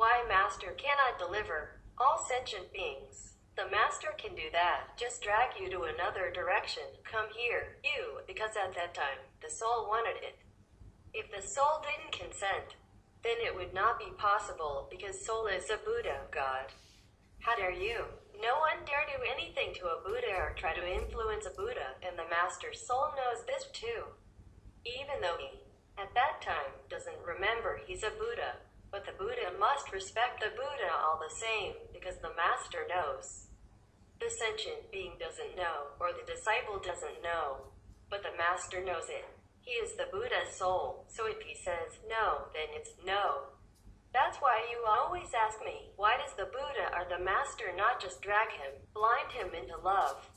Why Master cannot deliver all sentient beings. The Master can do that. Just drag you to another direction. Come here, you, because at that time, the soul wanted it. If the soul didn't consent, then it would not be possible because soul is a Buddha, God. How dare you? No one dare do anything to a Buddha or try to influence a Buddha, and the Master's soul knows this too. Even though he, at that time, doesn't remember he's a Buddha, but the Buddha must respect the Buddha all the same, because the Master knows. The sentient being doesn't know, or the disciple doesn't know, but the Master knows it. He is the Buddha's soul, so if he says no, then it's no. That's why you always ask me, why does the Buddha or the Master not just drag him, blind him into love?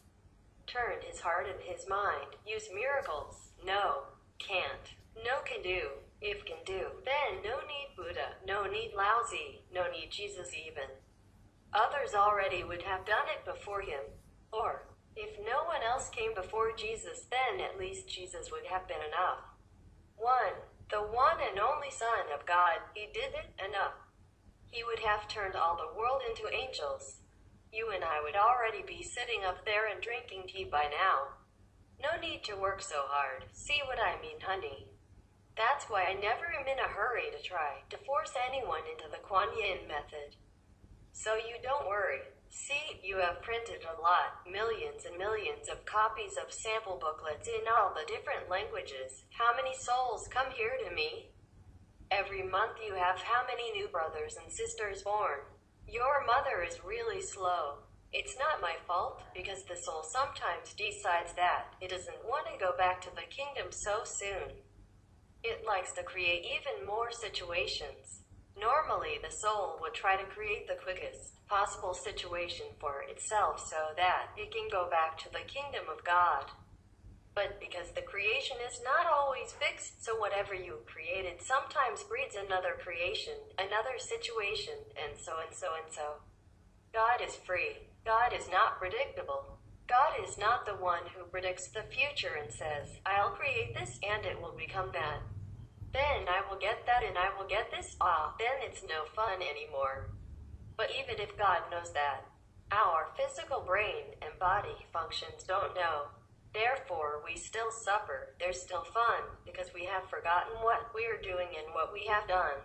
Turn his heart and his mind, use miracles? No, can't. No can do. If can do, then no need Buddha, no need Laozi, no need Jesus even. Others already would have done it before him. Or, if no one else came before Jesus, then at least Jesus would have been enough. The one and only Son of God, he did it enough. He would have turned all the world into angels. You and I would already be sitting up there and drinking tea by now. No need to work so hard. See what I mean, honey? That's why I never am in a hurry to try to force anyone into the Kuan Yin method. So you don't worry. See, you have printed a lot, millions and millions of copies of sample booklets in all the different languages. How many souls come here to me? Every month you have how many new brothers and sisters born? Your mother is really slow. It's not my fault, because the soul sometimes decides that it doesn't want to go back to the kingdom so soon. It likes to create even more situations. Normally, the soul would try to create the quickest possible situation for itself so that it can go back to the kingdom of God. But because the creation is not always fixed, so whatever you created sometimes breeds another creation, another situation, and so and so and so. God is free. God is not predictable. God is not the one who predicts the future and says, I'll create this and it will become that. Then I will get that and I will get this, then it's no fun anymore. But even if God knows that, our physical brain and body functions don't know. Therefore, we still suffer. There's still fun, because we have forgotten what we are doing and what we have done.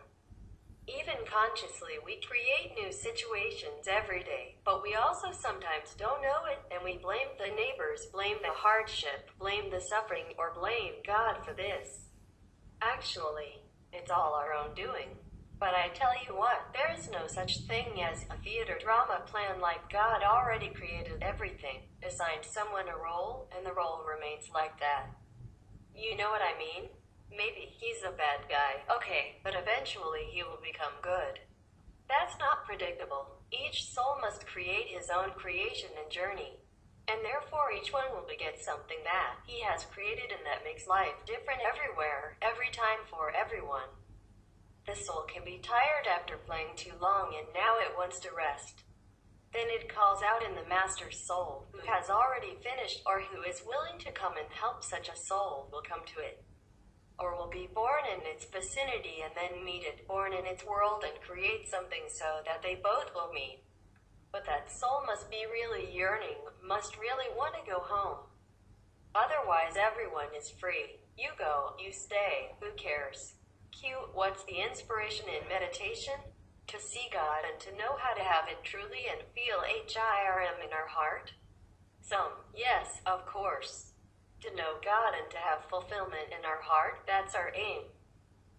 Even consciously, we create new situations every day, but we also sometimes don't know it, and we blame the neighbors, blame the hardship, blame the suffering, or blame God for this. Actually, it's all our own doing. But I tell you what, there is no such thing as a theater drama plan like God already created everything, assigned someone a role, and the role remains like that. You know what I mean? Maybe he's a bad guy, okay, but eventually he will become good. That's not predictable. Each soul must create his own creation and journey. And therefore each one will beget something that he has created and that makes life different everywhere, every time for everyone. The soul can be tired after playing too long and now it wants to rest. Then it calls out in the Master's soul, who has already finished or who is willing to come and help. Such a soul will come to it. Or will be born in its vicinity and then meet it, born in its world and create something so that they both will meet. But that soul must be really yearning, must really want to go home. Otherwise everyone is free. You go, you stay, who cares? What's the inspiration in meditation? To see God and to know how to have it truly and feel HIRM in our heart? Some, yes, of course. To know God and to have fulfillment in our heart, that's our aim.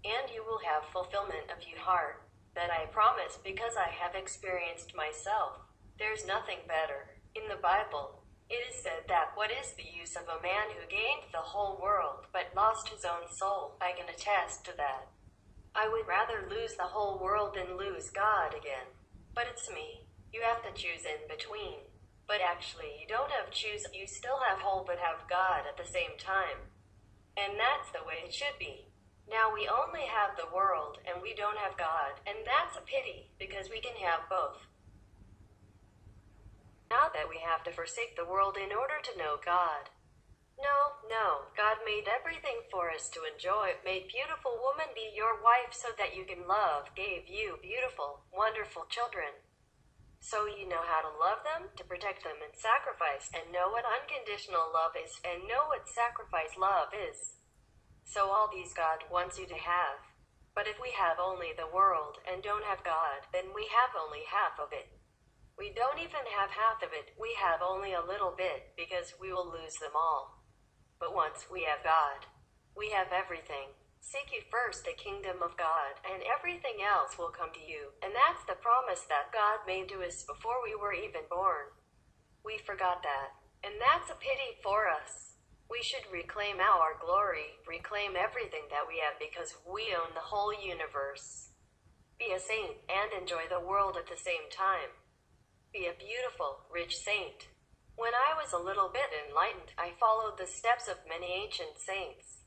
And you will have fulfillment of your heart. That I promise because I have experienced myself. There's nothing better. In the Bible, it is said that what is the use of a man who gained the whole world but lost his own soul? I can attest to that. I would rather lose the whole world than lose God again. But it's me. You have to choose in between. But actually, you don't have choose. You still have whole but have God at the same time. And that's the way it should be. Now we only have the world and we don't have God, and that's a pity, because we can have both. Not that we have to forsake the world in order to know God. No, no. God made everything for us to enjoy. Made beautiful woman be your wife so that you can love. Gave you beautiful, wonderful children. So you know how to love them, to protect them and sacrifice, and know what unconditional love is, and know what sacrifice love is. So all these God wants you to have. But if we have only the world and don't have God, then we have only half of it. We don't even have half of it, we have only a little bit, because we will lose them all. But once we have God, we have everything. Seek ye first the kingdom of God, and everything else will come to you. And that's the promise that God made to us before we were even born. We forgot that. And that's a pity for us. We should reclaim our glory, reclaim everything that we have because we own the whole universe. Be a saint and enjoy the world at the same time. Be a beautiful, rich saint. When I was a little bit enlightened, I followed the steps of many ancient saints.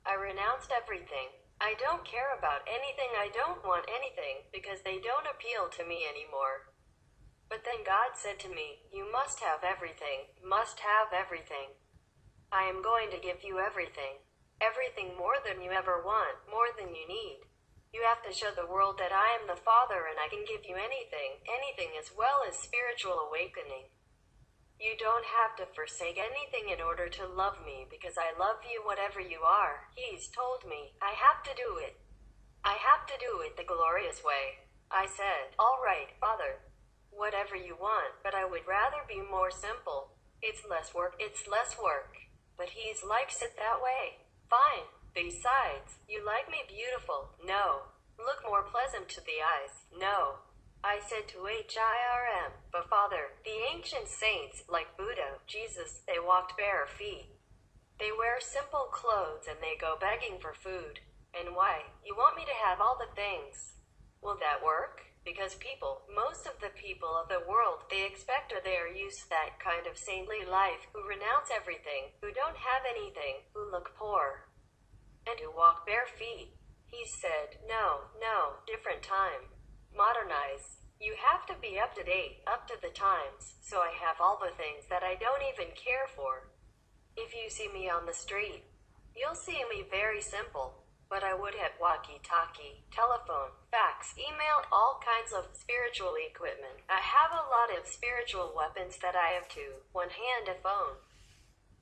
I renounced everything. I don't care about anything. I don't want anything because they don't appeal to me anymore. But then God said to me, you must have everything, must have everything. I am going to give you everything. Everything more than you ever want, more than you need. You have to show the world that I am the Father and I can give you anything, anything as well as spiritual awakening. You don't have to forsake anything in order to love me because I love you whatever you are. He's told me, I have to do it. I have to do it the glorious way. I said, all right, Father. Whatever you want, but I would rather be more simple. It's less work. But he likes it that way. Fine. Besides, you like me beautiful. No. Look more pleasant to the eyes. No. I said to HIRM, but Father, the ancient saints, like Buddha, Jesus, they walked bare feet. They wear simple clothes and they go begging for food. And why? You want me to have all the things. Will that work? Because people, most of the people of the world, they expect or they are used to that kind of saintly life, who renounce everything, who don't have anything, who look poor, and who walk bare feet. He said, no, no, different time. Modernize. You have to be up to date, up to the times, so I have all the things that I don't even care for. If you see me on the street, you'll see me very simple. But I would have walkie-talkie, telephone, fax, email, all kinds of spiritual equipment. I have a lot of spiritual weapons that I have too. One hand a phone,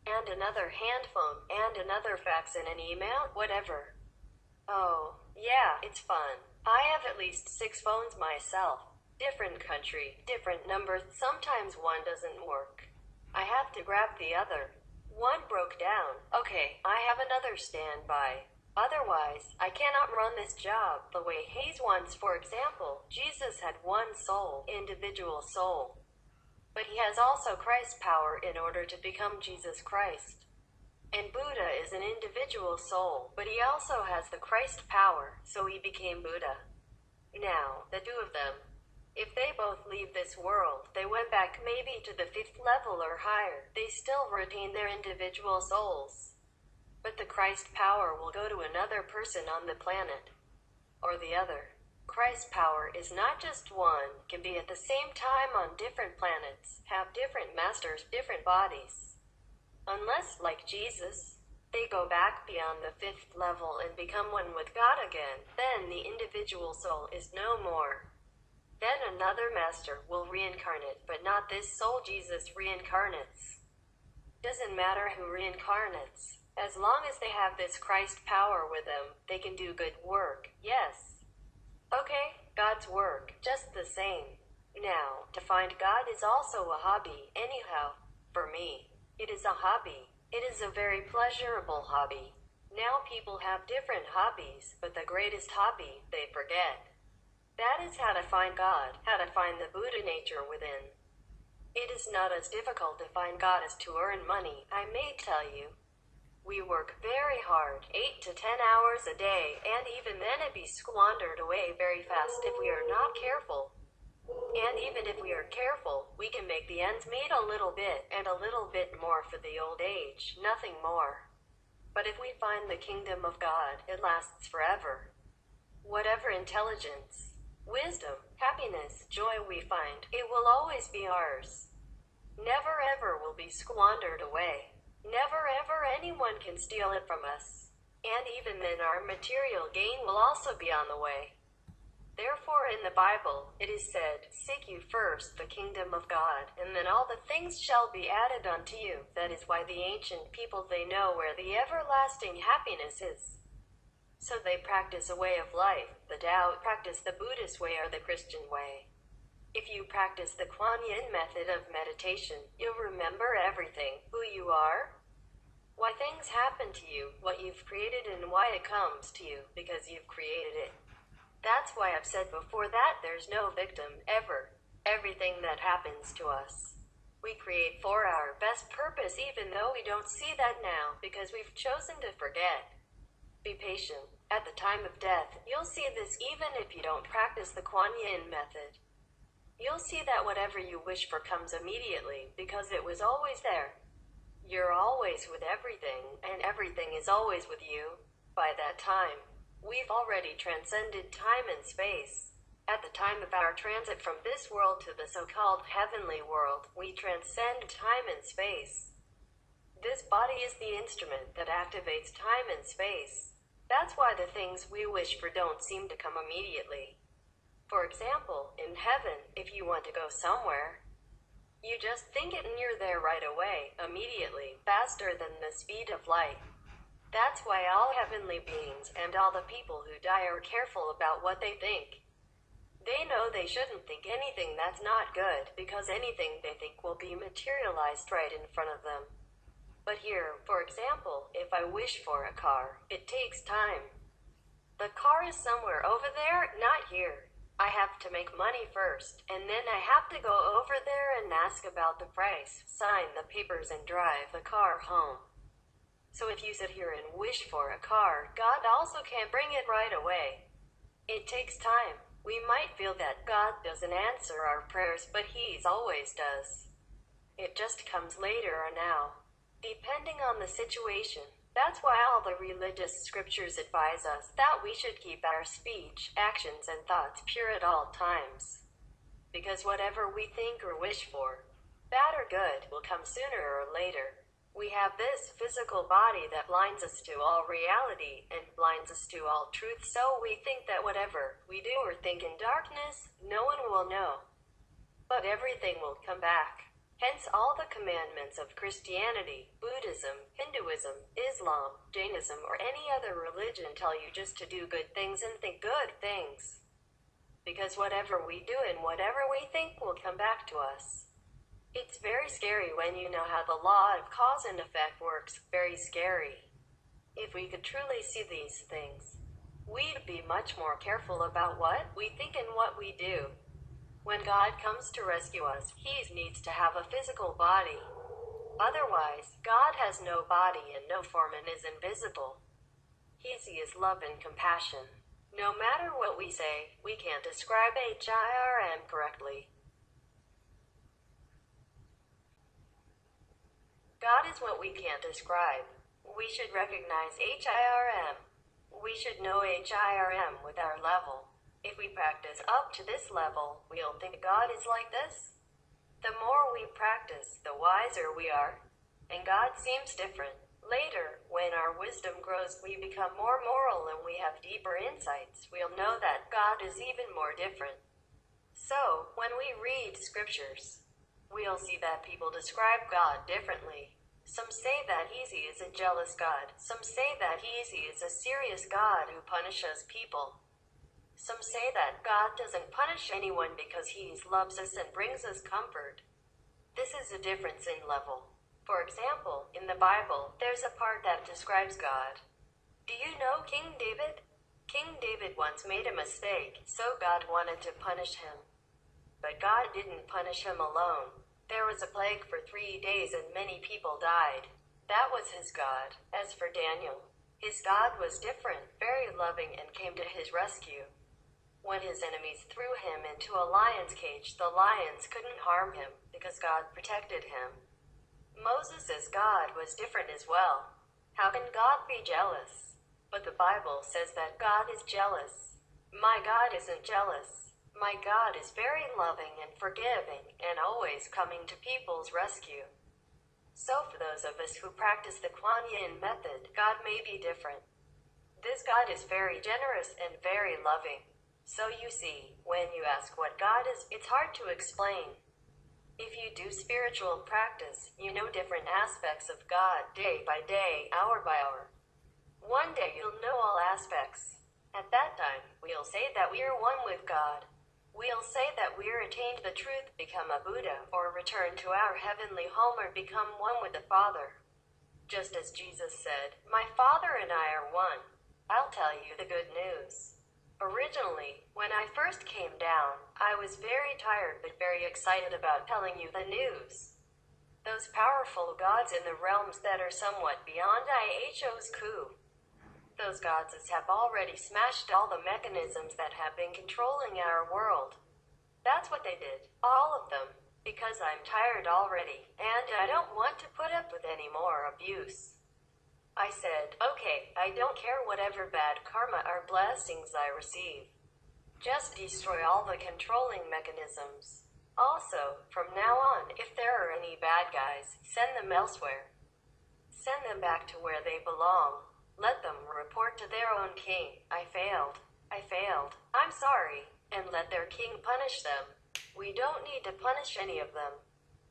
and another hand phone, and another fax and an email, whatever. Oh, yeah, it's fun. I have at least 6 phones myself. Different country, different numbers. Sometimes one doesn't work. I have to grab the other. One broke down. Okay, I have another standby. Otherwise, I cannot run this job the way Hayes wants. For example, Jesus had one soul, individual soul. But he has also Christ's power in order to become Jesus Christ. And Buddha is an individual soul, but he also has the Christ power, so he became Buddha. Now, the 2 of them, if they both leave this world, they went back maybe to the 5th level or higher, they still retain their individual souls. But the Christ power will go to another person on the planet, or the other. Christ power is not just one, can be at the same time on different planets, have different masters, different bodies. Unless, like Jesus, they go back beyond the 5th level and become one with God again, then the individual soul is no more. Then another master will reincarnate, but not this soul. Jesus reincarnates. Doesn't matter who reincarnates. As long as they have this Christ power with them, they can do good work, yes. Okay, God's work, just the same. Now, to find God is also a hobby, anyhow. For me, it is a hobby. It is a very pleasurable hobby. Now people have different hobbies, but the greatest hobby, they forget. That is how to find God, how to find the Buddha nature within. It is not as difficult to find God as to earn money, I may tell you. We work very hard, 8 to 10 hours a day, and even then it be squandered away very fast if we are not careful. And even if we are careful, we can make the ends meet a little bit, and a little bit more for the old age, nothing more. But if we find the kingdom of God, it lasts forever. Whatever intelligence, wisdom, happiness, joy we find, it will always be ours. Never ever will be squandered away. Never ever anyone can steal it from us. And even then our material gain will also be on the way. Therefore in the Bible, it is said, "Seek you first the kingdom of God, and then all the things shall be added unto you." That is why the ancient people, they know where the everlasting happiness is. So they practice a way of life. The Tao practice the Buddhist way or the Christian way. If you practice the Kuan Yin method of meditation, you'll remember everything, who you are, why things happen to you, what you've created, and why it comes to you, because you've created it. That's why I've said before that there's no victim, ever. Everything that happens to us, we create for our best purpose, even though we don't see that now, because we've chosen to forget. Be patient. At the time of death, you'll see this even if you don't practice the Kuan Yin method. You'll see that whatever you wish for comes immediately, because it was always there. You're always with everything, and everything is always with you. By that time, we've already transcended time and space. At the time of our transit from this world to the so-called heavenly world, we transcend time and space. This body is the instrument that activates time and space. That's why the things we wish for don't seem to come immediately. For example, in heaven, if you want to go somewhere, you just think it and you're there right away, immediately, faster than the speed of light. That's why all heavenly beings and all the people who die are careful about what they think. They know they shouldn't think anything that's not good, because anything they think will be materialized right in front of them. But here, for example, if I wish for a car, it takes time. The car is somewhere over there, not here. I have to make money first, and then I have to go over there and ask about the price, sign the papers, and drive the car home. So if you sit here and wish for a car, God also can't bring it right away. It takes time. We might feel that God doesn't answer our prayers, but He always does. It just comes later or now, depending on the situation. That's why all the religious scriptures advise us that we should keep our speech, actions, and thoughts pure at all times. Because whatever we think or wish for, bad or good, will come sooner or later. We have this physical body that blinds us to all reality and blinds us to all truth, so we think that whatever we do or think in darkness, no one will know. But everything will come back. Hence all the commandments of Christianity, Buddhism, Hinduism, Islam, Jainism, or any other religion tell you just to do good things and think good things. Because whatever we do and whatever we think will come back to us. It's very scary when you know how the law of cause and effect works. Very scary. If we could truly see these things, we'd be much more careful about what we think and what we do. When God comes to rescue us, He needs to have a physical body. Otherwise, God has no body and no form and is invisible. He is love and compassion. No matter what we say, we can't describe HIRM correctly. God is what we can't describe. We should recognize HIRM. We should know HIRM with our level. If we practice up to this level, we'll think God is like this. The more we practice, the wiser we are. And God seems different. Later, when our wisdom grows, we become more moral and we have deeper insights. We'll know that God is even more different. So, when we read scriptures, we'll see that people describe God differently. Some say that He is a jealous God. Some say that He is a serious God who punishes people. Some say that God doesn't punish anyone because He loves us and brings us comfort. This is a difference in level. For example, in the Bible, there's a part that describes God. Do you know King David? King David once made a mistake, so God wanted to punish him. But God didn't punish him alone. There was a plague for 3 days and many people died. That was his God. As for Daniel, his God was different, very loving, and came to his rescue. When his enemies threw him into a lion's cage, the lions couldn't harm him because God protected him. Moses' God was different as well. How can God be jealous? But the Bible says that God is jealous. My God isn't jealous. My God is very loving and forgiving and always coming to people's rescue. So for those of us who practice the Kuan Yin method, God may be different. This God is very generous and very loving. So you see, when you ask what God is, it's hard to explain. If you do spiritual practice, you know different aspects of God day by day, hour by hour. One day you'll know all aspects. At that time, we'll say that we are one with God. We'll say that we're attained the truth, become a Buddha, or return to our heavenly home or become one with the Father. Just as Jesus said, "My Father and I are one." I'll tell you the good news. Originally, when I first came down, I was very tired but very excited about telling you the news. Those powerful gods in the realms that are somewhat beyond IHO's coup. Those gods have already smashed all the mechanisms that have been controlling our world. That's what they did, all of them, because I'm tired already, and I don't want to put up with any more abuse. I said, okay, I don't care whatever bad karma or blessings I receive. Just destroy all the controlling mechanisms. Also, from now on, if there are any bad guys, send them elsewhere. Send them back to where they belong. Let them report to their own king. I failed. I'm sorry. And let their king punish them. We don't need to punish any of them.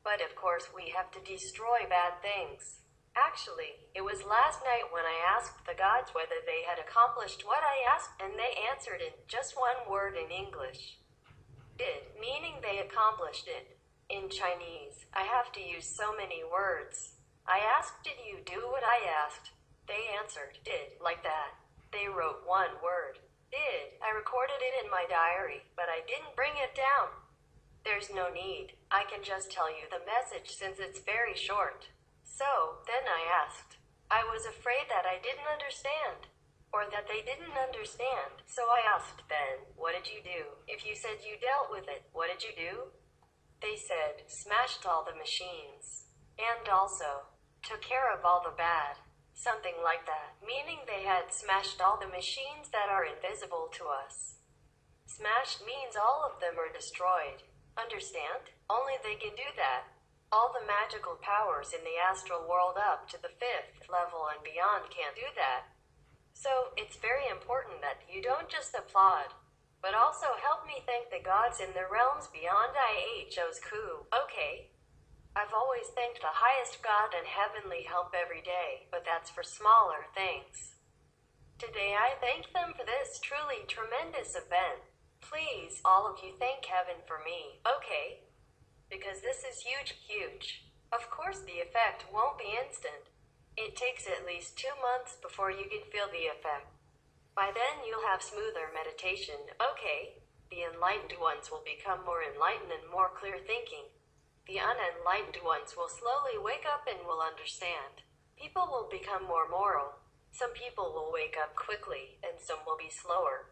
But of course we have to destroy bad things. Actually, it was last night when I asked the gods whether they had accomplished what I asked, and they answered in just one word in English. Did, meaning they accomplished it. In Chinese, I have to use so many words. I asked, did you do what I asked? They answered, did, like that. They wrote one word. Did. I recorded it in my diary, but I didn't bring it down. There's no need. I can just tell you the message since it's very short. So, then I asked. I was afraid that I didn't understand. Or that they didn't understand. So I asked then, what did you do? If you said you dealt with it, what did you do? They said, smashed all the machines. And also, took care of all the bad. Something like that, meaning they had smashed all the machines that are invisible to us. Smashed means all of them are destroyed. Understand? Only they can do that. All the magical powers in the astral world up to the 5th level and beyond can't do that. So, it's very important that you don't just applaud, but also help me thank the gods in the realms beyond IHO's coup, okay? I've always thanked the highest God and heavenly help every day, but that's for smaller things. Today I thank them for this truly tremendous event. Please, all of you thank heaven for me, okay? Because this is huge. Of course the effect won't be instant. It takes at least 2 months before you can feel the effect. By then you'll have smoother meditation, okay? The enlightened ones will become more enlightened and more clear thinking. The unenlightened ones will slowly wake up and will understand. People will become more moral. Some people will wake up quickly, and some will be slower.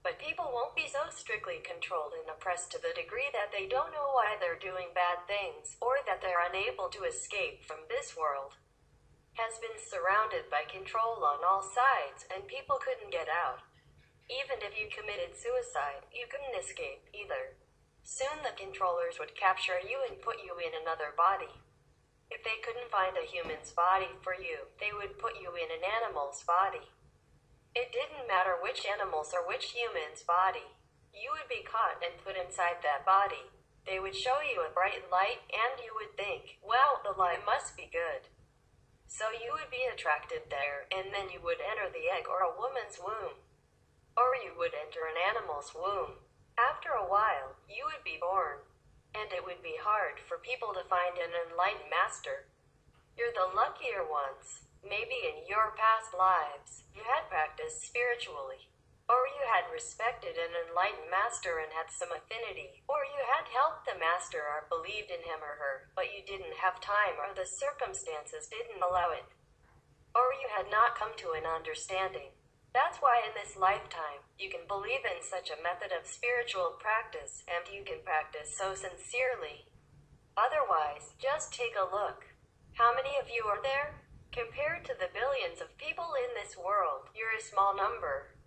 But people won't be so strictly controlled and oppressed to the degree that they don't know why they're doing bad things, or that they're unable to escape from this world. Has been surrounded by control on all sides, and people couldn't get out. Even if you committed suicide, you couldn't escape either. Soon the controllers would capture you and put you in another body. If they couldn't find a human's body for you, they would put you in an animal's body. It didn't matter which animal's or which human's body. You would be caught and put inside that body. They would show you a bright light, and you would think, wow, the light must be good. So you would be attracted there, and then you would enter the egg or a woman's womb. Or you would enter an animal's womb. After a while, you would be born. And it would be hard for people to find an enlightened master. You're the luckier ones. Maybe in your past lives, you had practiced spiritually. Or you had respected an enlightened master and had some affinity. Or you had helped the master or believed in him or her, but you didn't have time or the circumstances didn't allow it. Or you had not come to an understanding. That's why in this lifetime, you can believe in such a method of spiritual practice, and you can practice so sincerely. Otherwise, just take a look. How many of you are there? Compared to the billions of people in this world, you're a small number.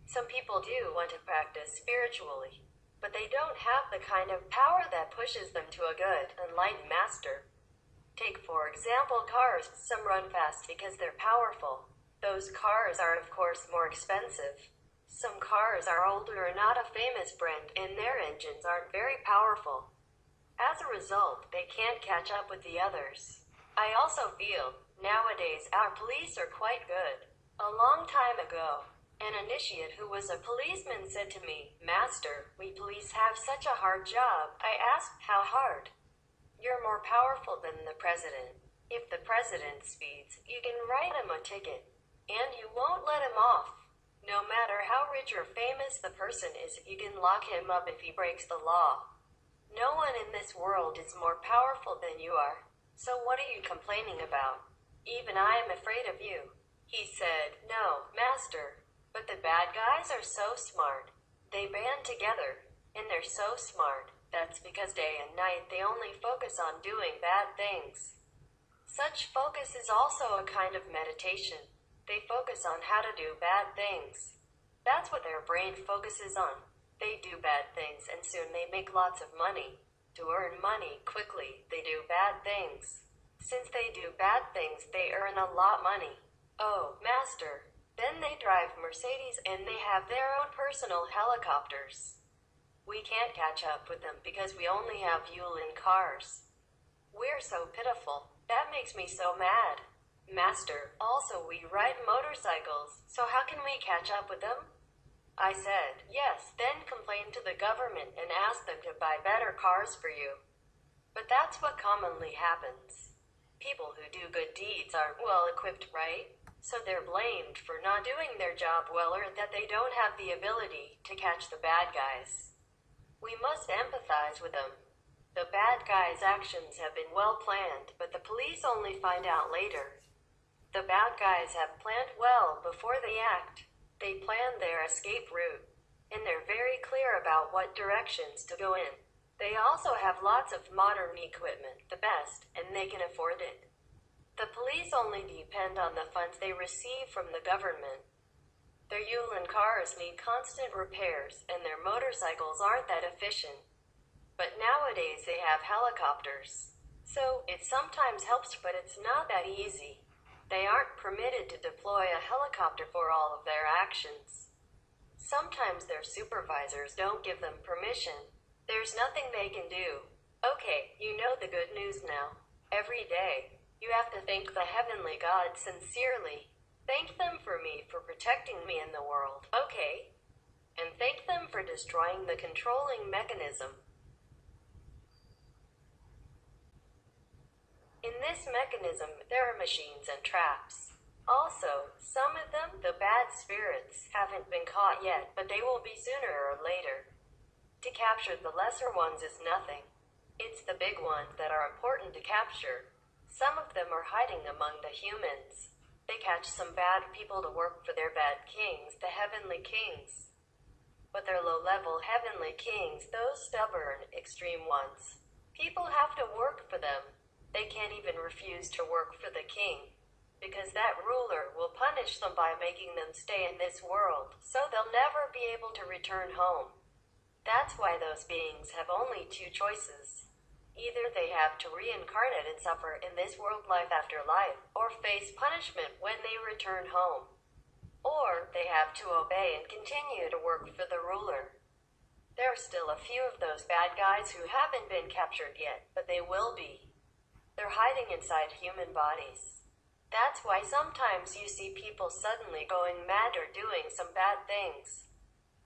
Some people do want to practice spiritually, but they don't have the kind of power that pushes them to a good, enlightened master. Take for example cars. Some run fast because they're powerful. Those cars are of course more expensive. Some cars are older or not a famous brand and their engines aren't very powerful. As a result, they can't catch up with the others. I also feel, nowadays our police are quite good. A long time ago, an initiate who was a policeman said to me, "Master, we police have such a hard job." I asked, "How hard?" "You're more powerful than the president. If the president speeds, you can write him a ticket, and you won't let him off. No matter how rich or famous the person is, you can lock him up if he breaks the law. No one in this world is more powerful than you are. So what are you complaining about? Even I am afraid of you." He said, "No, master, but the bad guys are so smart. They band together, and they're so smart. That's because day and night they only focus on doing bad things. Such focus is also a kind of meditation. They focus on how to do bad things. That's what their brain focuses on. They do bad things and soon they make lots of money. To earn money quickly, they do bad things. Since they do bad things, they earn a lot money. Oh, master. Then they drive Mercedes and they have their own personal helicopters. We can't catch up with them because we only have Yulin cars. We're so pitiful. That makes me so mad. Master, also we ride motorcycles, so how can we catch up with them?" I said, "Yes, then complain to the government and ask them to buy better cars for you." But that's what commonly happens. People who do good deeds aren't well equipped, right? So they're blamed for not doing their job well or that they don't have the ability to catch the bad guys. We must empathize with them. The bad guys' actions have been well planned, but the police only find out later. The bad guys have planned well before they act. They plan their escape route, and they're very clear about what directions to go in. They also have lots of modern equipment, the best, and they can afford it. The police only depend on the funds they receive from the government. Their Yulin cars need constant repairs, and their motorcycles aren't that efficient. But nowadays they have helicopters. So, it sometimes helps, but it's not that easy. They aren't permitted to deploy a helicopter for all of their actions. Sometimes their supervisors don't give them permission. There's nothing they can do. Okay, you know the good news now. Every day, you have to thank the heavenly God sincerely. Thank them for me for protecting me in the world, okay? And thank them for destroying the controlling mechanism. In this mechanism, there are machines and traps. Also, some of them, the bad spirits, haven't been caught yet, but they will be sooner or later. To capture the lesser ones is nothing. It's the big ones that are important to capture. Some of them are hiding among the humans. They catch some bad people to work for their bad kings, the heavenly kings. But they're low-level heavenly kings, those stubborn, extreme ones. People have to work for them. They can't even refuse to work for the king, because that ruler will punish them by making them stay in this world, so they'll never be able to return home. That's why those beings have only two choices. Either they have to reincarnate and suffer in this world life after life, or face punishment when they return home. Or they have to obey and continue to work for the ruler. There are still a few of those bad guys who haven't been captured yet, but they will be. They're hiding inside human bodies. That's why sometimes you see people suddenly going mad or doing some bad things.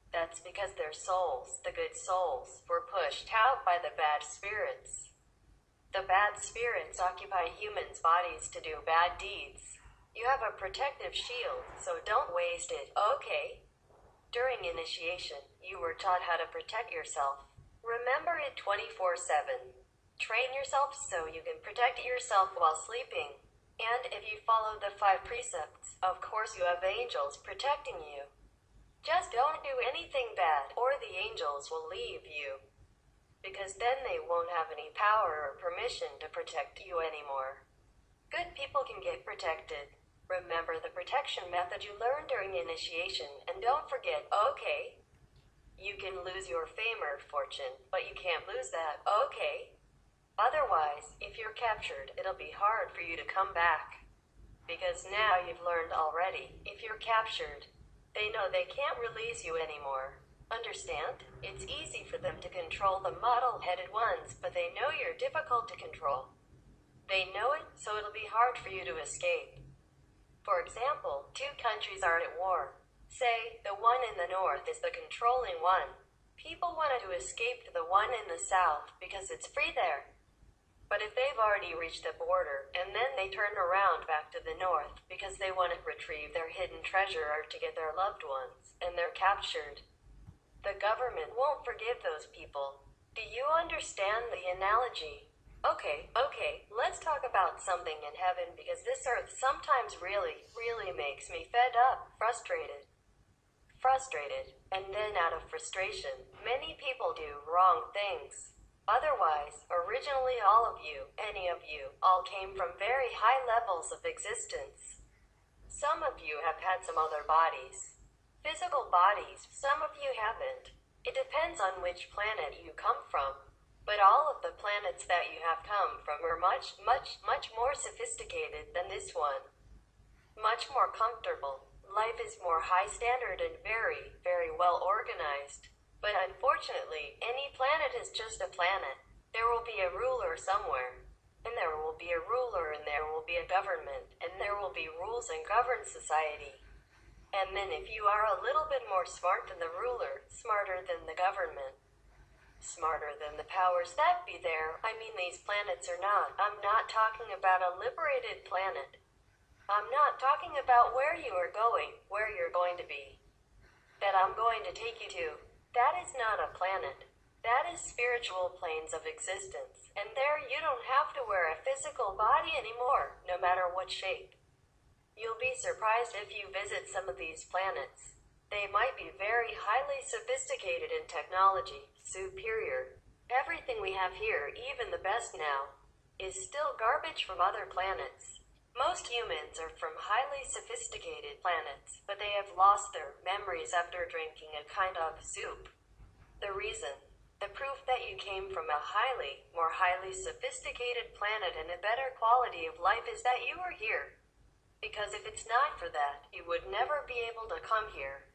That's because their souls, the good souls, were pushed out by the bad spirits. The bad spirits occupy humans' bodies to do bad deeds. You have a protective shield, so don't waste it, okay? During initiation, you were taught how to protect yourself. Remember it 24/7. Train yourself so you can protect yourself while sleeping. And if you follow the 5 precepts, of course you have angels protecting you. Just don't do anything bad, or the angels will leave you. Because then they won't have any power or permission to protect you anymore. Good people can get protected. Remember the protection method you learned during initiation, and don't forget, okay? You can lose your fame or fortune, but you can't lose that, okay? Otherwise, if you're captured, it'll be hard for you to come back. Because now you've learned already, if you're captured, they know they can't release you anymore. Understand? It's easy for them to control the muddle-headed ones, but they know you're difficult to control. They know it, so it'll be hard for you to escape. For example, two countries are at war. Say, the one in the north is the controlling one. People wanted to escape to the one in the south because it's free there. But if they've already reached the border, and then they turn around back to the north because they want to retrieve their hidden treasure or to get their loved ones, and they're captured, the government won't forgive those people. Do you understand the analogy? Okay, let's talk about something in heaven because this earth sometimes really makes me fed up, frustrated, and then out of frustration, many people do wrong things. Otherwise, originally all of you, any of you, all came from very high levels of existence. Some of you have had some other bodies. Physical bodies, some of you haven't. It depends on which planet you come from. But all of the planets that you have come from are much more sophisticated than this one. Much more comfortable. Life is more high standard and very well organized. But unfortunately, any planet is just a planet. There will be a ruler somewhere. And there will be a ruler, and there will be a government, and there will be rules and govern society. And then if you are a little bit more smart than the ruler, smarter than the government, smarter than the powers that be there, I mean these planets are not. I'm not talking about a liberated planet. I'm not talking about where you are going, where you're going to be. That I'm going to take you to. That is not a planet. That is spiritual planes of existence. And there you don't have to wear a physical body anymore, no matter what shape. You'll be surprised if you visit some of these planets. They might be very highly sophisticated in technology, superior. Everything we have here, even the best now, is still garbage from other planets. Most humans are from highly sophisticated planets, but they have lost their memories after drinking a kind of soup. The reason, the proof that you came from a more highly sophisticated planet and a better quality of life is that you are here. Because if it's not for that, you would never be able to come here.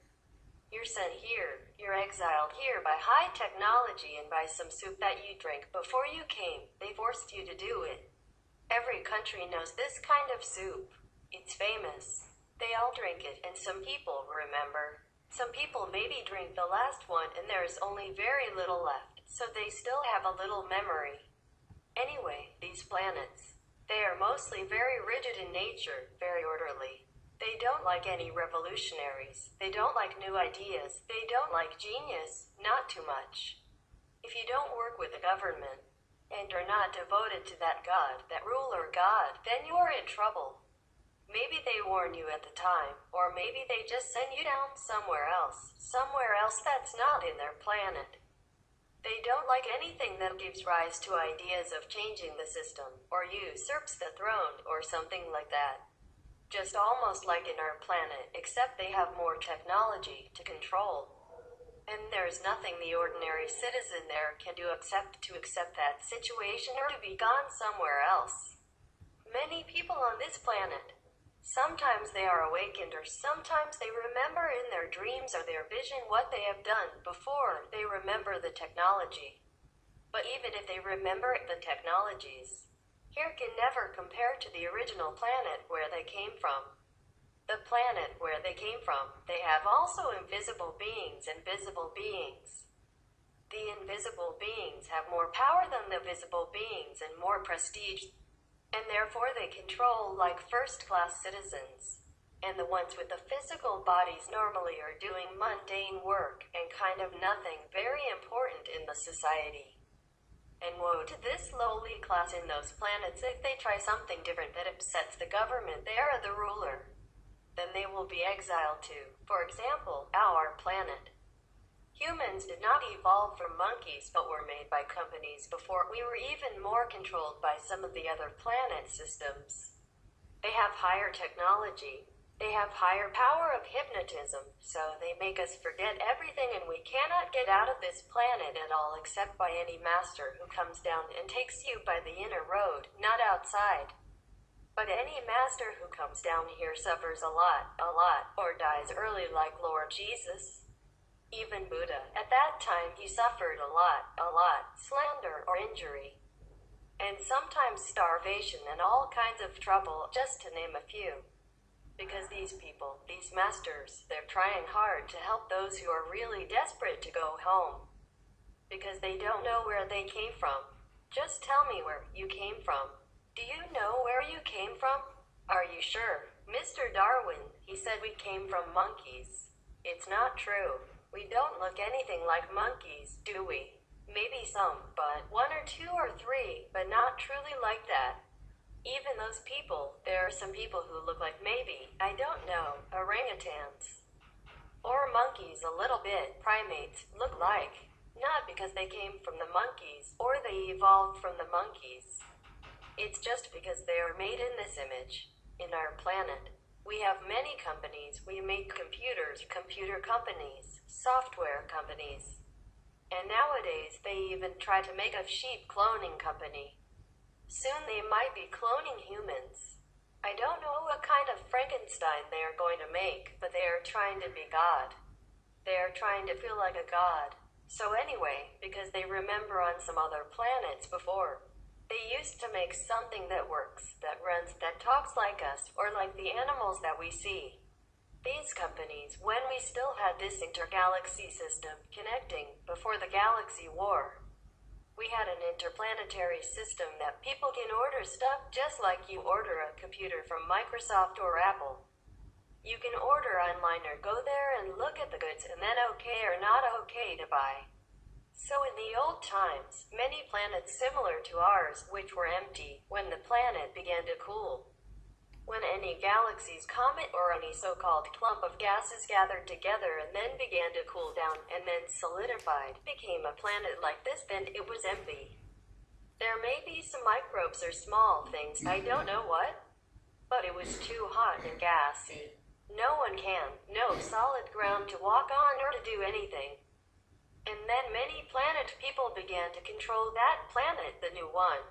You're sent here, you're exiled here by high technology and by some soup that you drank before you came. They forced you to do it. Every country knows this kind of soup. It's famous. They all drink it, and some people remember. Some people maybe drink the last one and there is only very little left, so they still have a little memory. Anyway, these planets, they are mostly very rigid in nature, very orderly. They don't like any revolutionaries. They don't like new ideas. They don't like genius, not too much. If you don't work with the government, and are not devoted to that God, that ruler God, then you are in trouble. Maybe they warn you at the time, or maybe they just send you down somewhere else that's not in their planet. They don't like anything that gives rise to ideas of changing the system, or usurps the throne, or something like that. Just almost like in our planet, except they have more technology to control. And there's nothing the ordinary citizen there can do except to accept that situation or to be gone somewhere else. Many people on this planet, sometimes they are awakened or sometimes they remember in their dreams or their vision what they have done before they remember the technology. But even if they remember the technologies, here can never compare to the original planet where they came from. The planet where they came from, they have also invisible beings and visible beings. The invisible beings have more power than the visible beings and more prestige, and therefore they control like first-class citizens. And the ones with the physical bodies normally are doing mundane work and kind of nothing very important in the society. And woe to this lowly class in those planets if they try something different that upsets the government they are the ruler. Then they will be exiled to, for example, our planet. Humans did not evolve from monkeys but were made by companies before we were even more controlled by some of the other planet systems. They have higher technology. They have higher power of hypnotism, so they make us forget everything and we cannot get out of this planet at all except by any master who comes down and takes you by the inner road, not outside. But any master who comes down here suffers a lot, or dies early like Lord Jesus. Even Buddha, at that time he suffered a lot, slander or injury. And sometimes starvation and all kinds of trouble, just to name a few. Because these people, these masters, they're trying hard to help those who are really desperate to go home. Because they don't know where they came from. Just tell me where you came from. Do you know where you came from? Are you sure? Mr. Darwin, he said we came from monkeys. It's not true. We don't look anything like monkeys, do we? Maybe some, but 1 or 2 or 3, but not truly like that. Even those people, there are some people who look like maybe, I don't know, orangutans. Or monkeys a little bit, primates, look like. Not because they came from the monkeys, or they evolved from the monkeys. It's just because they are made in this image, in our planet. We have many companies, we make computers, computer companies, software companies. And nowadays, they even try to make a sheep cloning company. Soon they might be cloning humans. I don't know what kind of Frankenstein they are going to make, but they are trying to be God. They are trying to feel like a god. So anyway, because they remember on some other planets before, they used to make something that works, that runs, that talks like us, or like the animals that we see. These companies, when we still had this intergalaxy system connecting before the galaxy war, we had an interplanetary system that people can order stuff just like you order a computer from Microsoft or Apple. You can order online or go there and look at the goods and then okay or not okay to buy. So in the old times, many planets similar to ours, which were empty, when the planet began to cool. When any galaxy's comet or any so-called clump of gases gathered together and then began to cool down and then solidified, became a planet like this, then it was empty. There may be some microbes or small things, I don't know what, but it was too hot and gassy. No one can, no solid ground to walk on or to do anything. And then many planet people began to control that planet, the new one.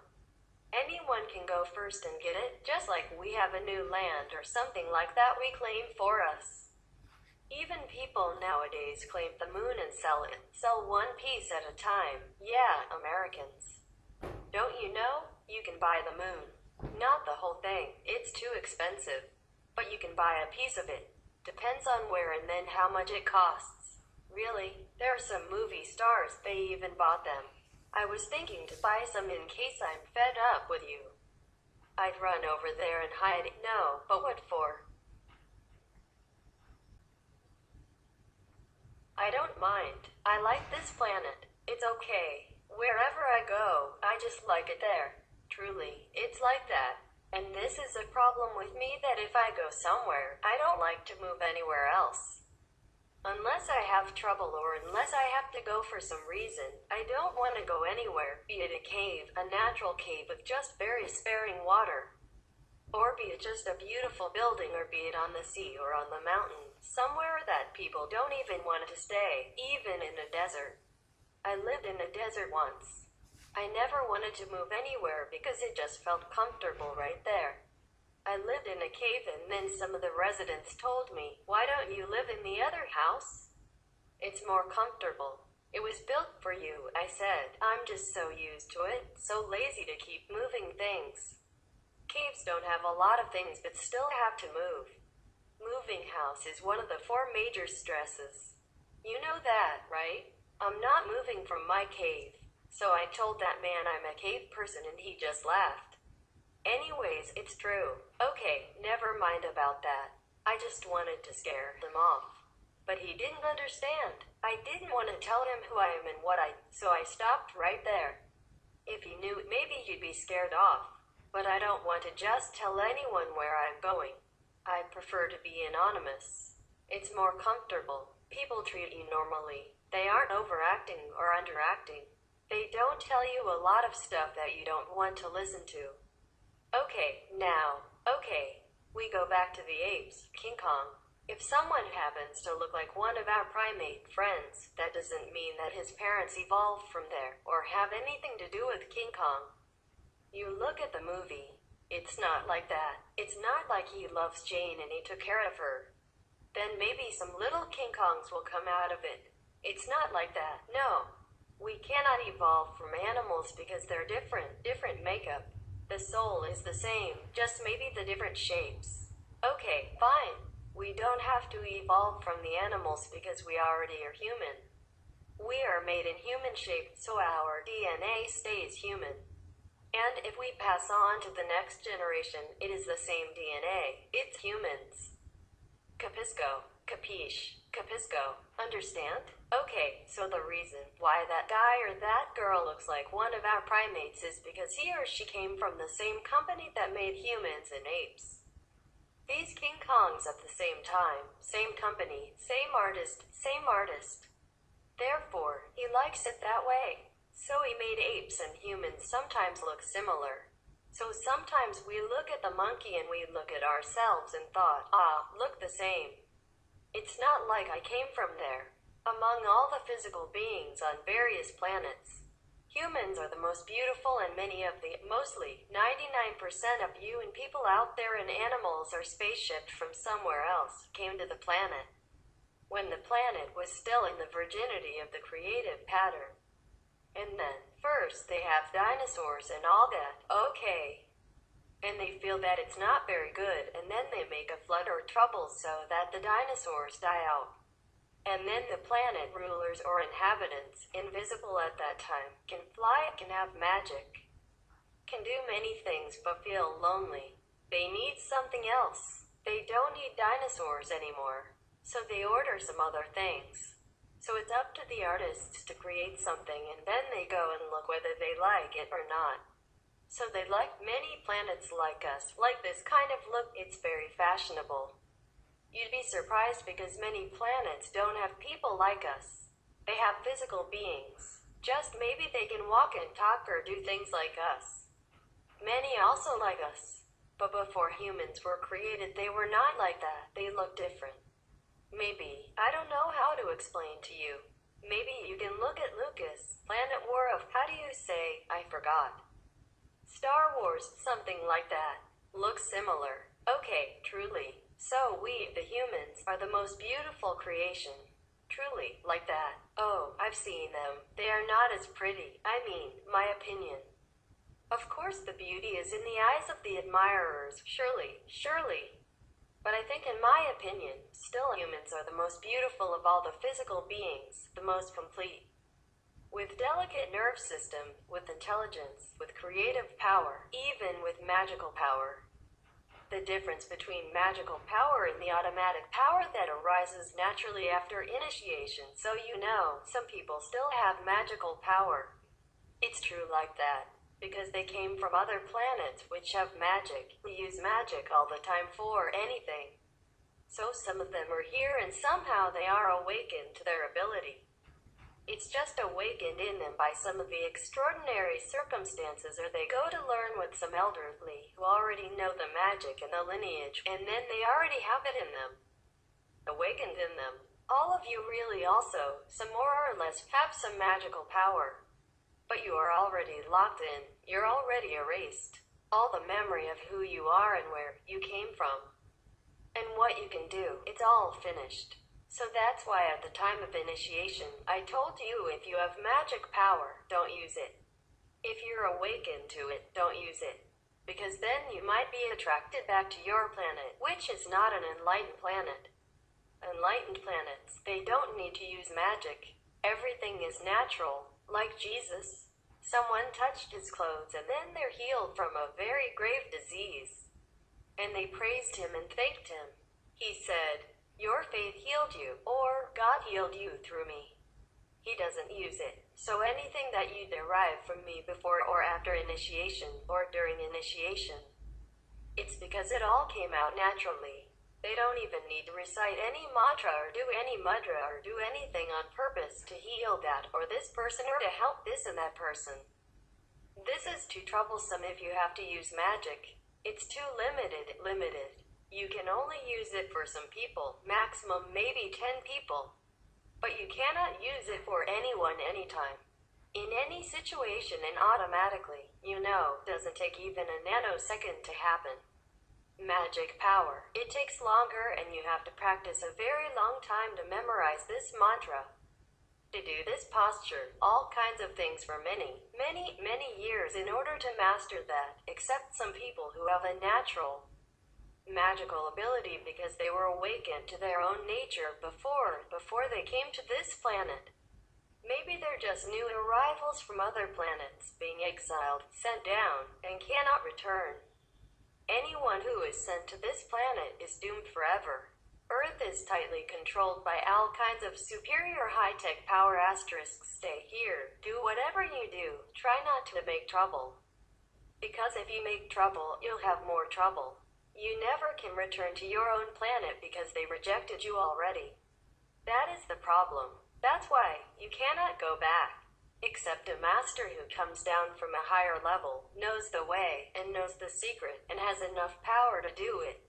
Anyone can go first and get it, just like we have a new land or something like that we claim for us. Even people nowadays claim the moon and sell it. Sell one piece at a time. Yeah, Americans. Don't you know? You can buy the moon. Not the whole thing. It's too expensive. But you can buy a piece of it. Depends on where and then how much it costs. Really, there are some movie stars, they even bought them. I was thinking to buy some in case I'm fed up with you. I'd run over there and hide. No, but what for? I don't mind. I like this planet. It's okay. Wherever I go, I just like it there. Truly, it's like that. And this is a problem with me that if I go somewhere, I don't like to move anywhere else. Unless I have trouble or unless I have to go for some reason, I don't want to go anywhere, be it a cave, a natural cave with just very sparing water. Or be it just a beautiful building or be it on the sea or on the mountain, somewhere that people don't even want to stay, even in a desert. I lived in a desert once. I never wanted to move anywhere because it just felt comfortable right there. I lived in a cave and then some of the residents told me, why don't you live in the other house? It's more comfortable. It was built for you, I said. I'm just so used to it, so lazy to keep moving things. Caves don't have a lot of things but still have to move. Moving house is one of the 4 major stresses. You know that, right? I'm not moving from my cave. So I told that man I'm a cave person and he just laughed. Anyways, it's true. Okay, never mind about that. I just wanted to scare him off. But he didn't understand. I didn't want to tell him who I am and so I stopped right there. If he knew, maybe he'd be scared off. But I don't want to just tell anyone where I'm going. I prefer to be anonymous. It's more comfortable. People treat you normally. They aren't overacting or underacting. They don't tell you a lot of stuff that you don't want to listen to. Okay, We go back to the apes, King Kong. If someone happens to look like one of our primate friends, that doesn't mean that his parents evolved from there or have anything to do with King Kong. You look at the movie. It's not like that. It's not like he loves Jane and he took care of her. Then maybe some little King Kongs will come out of it. It's not like that. No. We cannot evolve from animals because they're different makeup. The soul is the same, just maybe the different shapes. Okay, fine. We don't have to evolve from the animals because we already are human. We are made in human shape, so our DNA stays human. And if we pass on to the next generation, it is the same DNA. It's humans. Capisco. Capiche. Capisco. Understand? Okay, so the reason why that guy or that girl looks like one of our primates is because he or she came from the same company that made humans and apes. These King Kongs at the same time, same company, same artist. Therefore, he likes it that way. So he made apes and humans sometimes look similar. So sometimes we look at the monkey and we look at ourselves and thought, look the same. It's not like I came from there. Among all the physical beings on various planets, humans are the most beautiful, and many of the, mostly 99% of you and people out there and animals are spaceshipped from somewhere else, came to the planet when the planet was still in the virginity of the creative pattern. And then, first they have dinosaurs and all that, okay. And they feel that it's not very good, and then they make a flood or trouble so that the dinosaurs die out. And then the planet rulers or inhabitants, invisible at that time, can fly, can have magic, can do many things but feel lonely. They need something else. They don't need dinosaurs anymore. So they order some other things. So it's up to the artists to create something, and then they go and look whether they like it or not. So they like many planets like us, like this kind of look. It's very fashionable. You'd be surprised because many planets don't have people like us. They have physical beings. Just maybe they can walk and talk or do things like us. Many also like us. But before humans were created, they were not like that. They look different. Maybe. I don't know how to explain to you. Maybe you can look at Lucas, Planet War of, how do you say, I forgot. Star Wars, something like that. Looks similar. Okay, truly. So we, the humans, are the most beautiful creation. Truly, like that. Oh, I've seen them. They are not as pretty. I mean, my opinion. Of course the beauty is in the eyes of the admirers, surely. But I think in my opinion, still humans are the most beautiful of all the physical beings, the most complete. With delicate nerve system, with intelligence, with creative power, even with magical power. The difference between magical power and the automatic power that arises naturally after initiation, so you know, some people still have magical power. It's true like that, because they came from other planets which have magic. We use magic all the time for anything. So some of them are here and somehow they are awakened to their ability. It's just awakened in them by some of the extraordinary circumstances, or they go to learn with some elderly who already know the magic and the lineage, and then they already have it in them. Awakened in them. All of you really also, some more or less, have some magical power. But you are already locked in. You're already erased. All the memory of who you are and where you came from. And what you can do. It's all finished. So that's why at the time of initiation, I told you if you have magic power, don't use it. If you're awakened to it, don't use it. Because then you might be attracted back to your planet, which is not an enlightened planet. Enlightened planets, they don't need to use magic. Everything is natural, like Jesus. Someone touched his clothes and then they're healed from a very grave disease. And they praised him and thanked him. He said, "Your faith healed you," or "God healed you through me." He doesn't use it. So anything that you derive from me before or after initiation, or during initiation, it's because it all came out naturally. They don't even need to recite any mantra or do any mudra or do anything on purpose to heal that or this person or to help this and that person. This is too troublesome if you have to use magic. It's too limited. You can only use it for some people, maximum maybe 10 people. But you cannot use it for anyone anytime. In any situation and automatically, doesn't take even a nanosecond to happen. Magic power. It takes longer and you have to practice a very long time to memorize this mantra. To do this posture, all kinds of things for many, many, many years in order to master that, except some people who have a natural, magical ability because they were awakened to their own nature before they came to this planet. Maybe they're just new arrivals from other planets, being exiled, sent down, and cannot return. Anyone who is sent to this planet is doomed forever. Earth is tightly controlled by all kinds of superior high-tech power asterisks. Stay here, do whatever you do, try not to make trouble. Because if you make trouble, you'll have more trouble. You never can return to your own planet because they rejected you already. That is the problem. That's why you cannot go back. Except a master who comes down from a higher level, knows the way, and knows the secret, and has enough power to do it.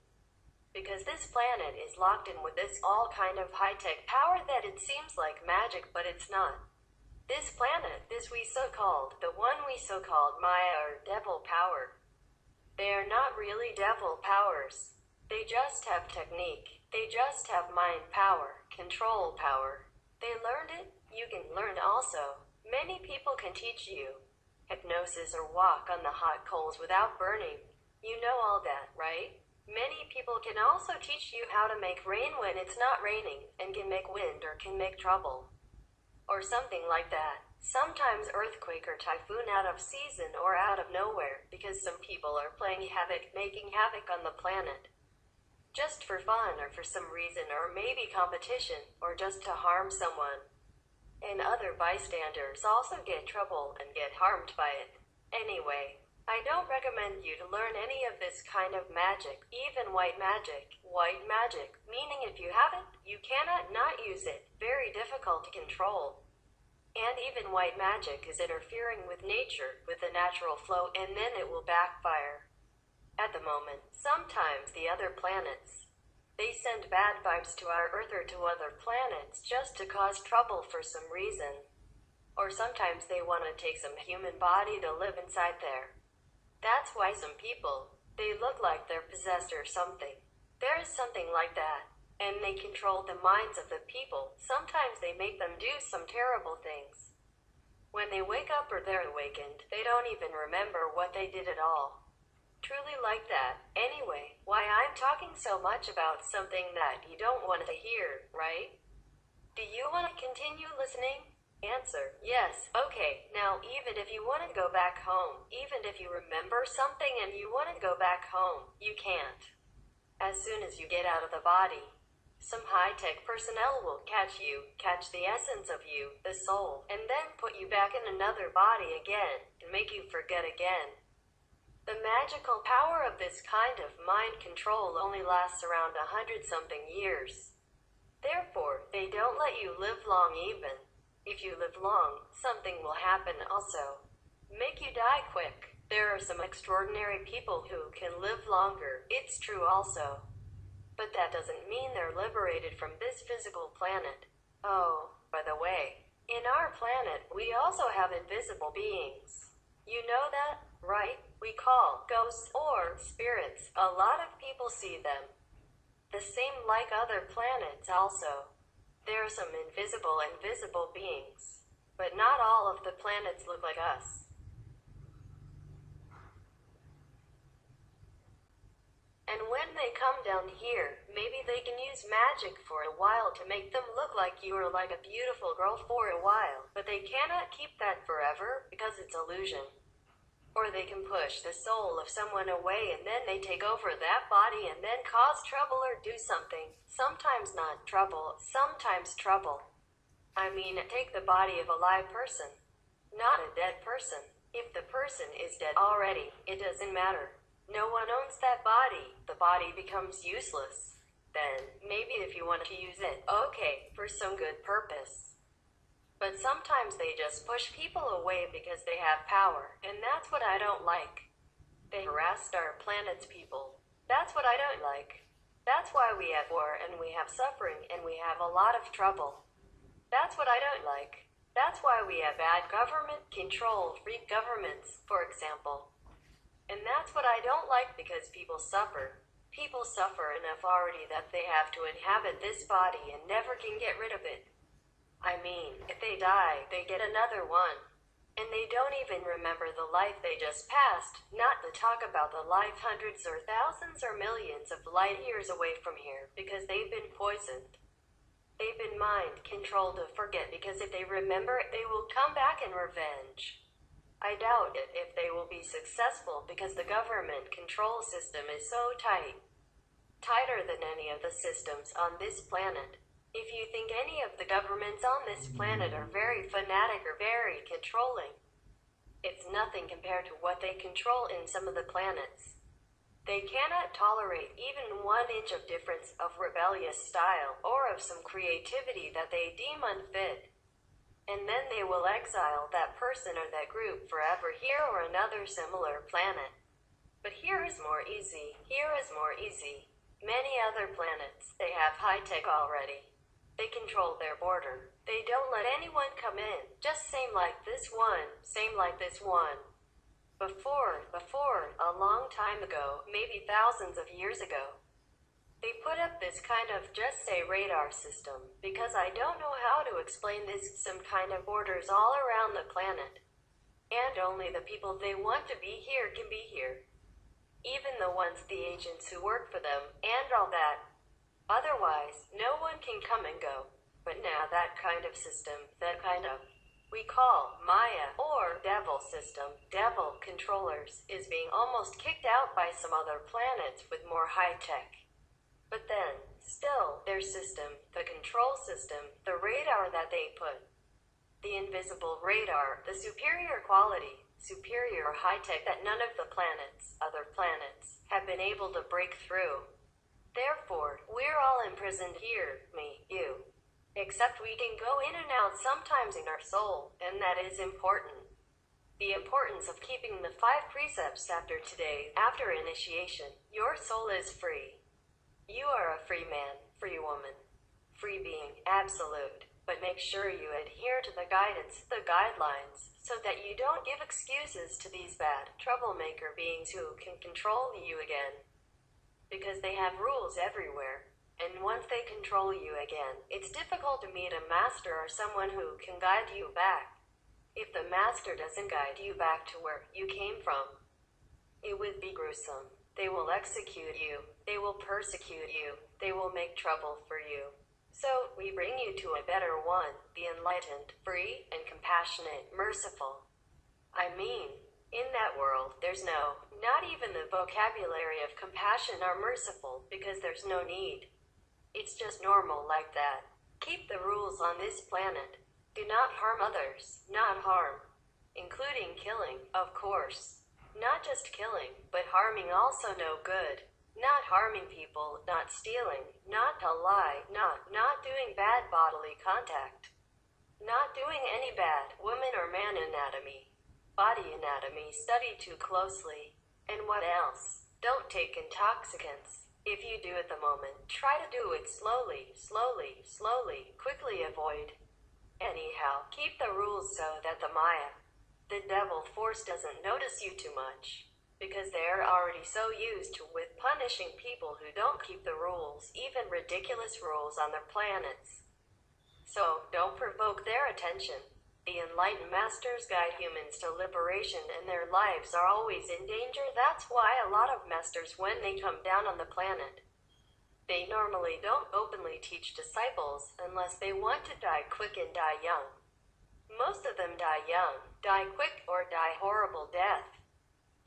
Because this planet is locked in with this all kind of high-tech power that it seems like magic, but it's not. This planet, this we so-called, the one we so-called Maya or devil power. They are not really devil powers. They just have technique. They just have mind power, control power. They learned it, you can learn also. Many people can teach you hypnosis or walk on the hot coals without burning. You know all that, right? Many people can also teach you how to make rain when it's not raining, and can make wind or can make trouble. Or something like that. Sometimes earthquake or typhoon out of season or out of nowhere, because some people are playing havoc, making havoc on the planet. Just for fun or for some reason or maybe competition, or just to harm someone. And other bystanders also get trouble and get harmed by it. Anyway, I don't recommend you to learn any of this kind of magic, even white magic. White magic, meaning if you have it, you cannot not use it. Very difficult to control. And even white magic is interfering with nature, with the natural flow, and then it will backfire. At the moment, sometimes the other planets, they send bad vibes to our Earth or to other planets just to cause trouble for some reason. Or sometimes they want to take some human body to live inside there. That's why some people, they look like they're possessed or something. There is something like that. And they control the minds of the people. Sometimes they make them do some terrible things. When they wake up or they're awakened, they don't even remember what they did at all. Truly like that. Anyway, why I'm talking so much about something that you don't want to hear, right? Do you want to continue listening? Answer, yes. Okay, now even if you want to go back home, even if you remember something and you want to go back home, you can't. As soon as you get out of the body, some high-tech personnel will catch you, catch the essence of you, the soul, and then put you back in another body again, and make you forget again. The magical power of this kind of mind control only lasts around 100-something years. Therefore, they don't let you live long even. If you live long, something will happen also. Make you die quick. There are some extraordinary people who can live longer, it's true also. But that doesn't mean they're liberated from this physical planet. Oh, by the way, in our planet, we also have invisible beings. You know that, right? We call ghosts or spirits. A lot of people see them. The same like other planets also. There are some invisible and visible beings. But not all of the planets look like us. And when they come down here, maybe they can use magic for a while to make them look like you are like a beautiful girl for a while. But they cannot keep that forever because it's illusion. Or they can push the soul of someone away and then they take over that body and then cause trouble or do something. Sometimes not trouble, sometimes trouble. I mean, take the body of a live person, not a dead person. If the person is dead already, it doesn't matter. No one owns that body. The body becomes useless. Then, maybe if you want to use it, okay, for some good purpose. But sometimes they just push people away because they have power, and that's what I don't like. They harassed our planet's people. That's what I don't like. That's why we have war and we have suffering and we have a lot of trouble. That's what I don't like. That's why we have bad government, controlled, weak governments, for example. And that's what I don't like because people suffer. People suffer enough already that they have to inhabit this body and never can get rid of it. I mean, if they die, they get another one. And they don't even remember the life they just passed, not to talk about the life hundreds or thousands or millions of light years away from here, because they've been poisoned. They've been mind controlled to forget, because if they remember it, they will come back in revenge. I doubt it if they will be successful because the government control system is so tight. Tighter than any of the systems on this planet. If you think any of the governments on this planet are very fanatic or very controlling, it's nothing compared to what they control in some of the planets. They cannot tolerate even 1 inch of difference of rebellious style or of some creativity that they deem unfit. And then they will exile that person or that group forever here or another similar planet. But here is more easy. Here is more easy. Many other planets, they have high-tech already. They control their border. They don't let anyone come in. Just same like this one. Same like this one. Before, a long time ago, maybe thousands of years ago, they put up this kind of just say radar system, because I don't know how to explain this, some kind of borders all around the planet. And only the people they want to be here can be here. Even the ones, the agents who work for them, and all that. Otherwise, no one can come and go. But now that kind of system, that kind of, we call Maya or devil system, devil controllers, is being almost kicked out by some other planets with more high tech. But then, still, their system, the control system, the radar that they put, the invisible radar, the superior quality, superior high tech that none of the planets, other planets, have been able to break through. Therefore, we're all imprisoned here, me, you. Except we can go in and out sometimes in our soul, and that is important. The importance of keeping the 5 precepts after today, after initiation. Your soul is free. You are a free man, free woman, free being, absolute. But make sure you adhere to the guidance, the guidelines, so that you don't give excuses to these bad, troublemaker beings who can control you again. Because they have rules everywhere, and once they control you again, it's difficult to meet a master or someone who can guide you back. If the master doesn't guide you back to where you came from, it would be gruesome. They will execute you, they will persecute you, they will make trouble for you. So, we bring you to a better one, the enlightened, free, and compassionate, merciful. I mean, in that world, there's not even the vocabulary of compassion or merciful, because there's no need. It's just normal like that. Keep the rules on this planet. Do not harm others, not harm. Including killing, of course. Not just killing, but harming also no good. Not harming people, not stealing, not to lie, not doing bad bodily contact. Not doing any bad woman or man anatomy. Body anatomy study too closely. And what else? Don't take intoxicants. If you do at the moment, try to do it slowly, quickly avoid. Anyhow, keep the rules so that the Maya, the devil force doesn't notice you too much. Because they're already so used to with punishing people who don't keep the rules, even ridiculous rules on their planets. So, don't provoke their attention. The enlightened masters guide humans to liberation and their lives are always in danger. That's why a lot of masters, when they come down on the planet, they normally don't openly teach disciples unless they want to die quick and die young. Most of them die young, die quick, or die horrible death.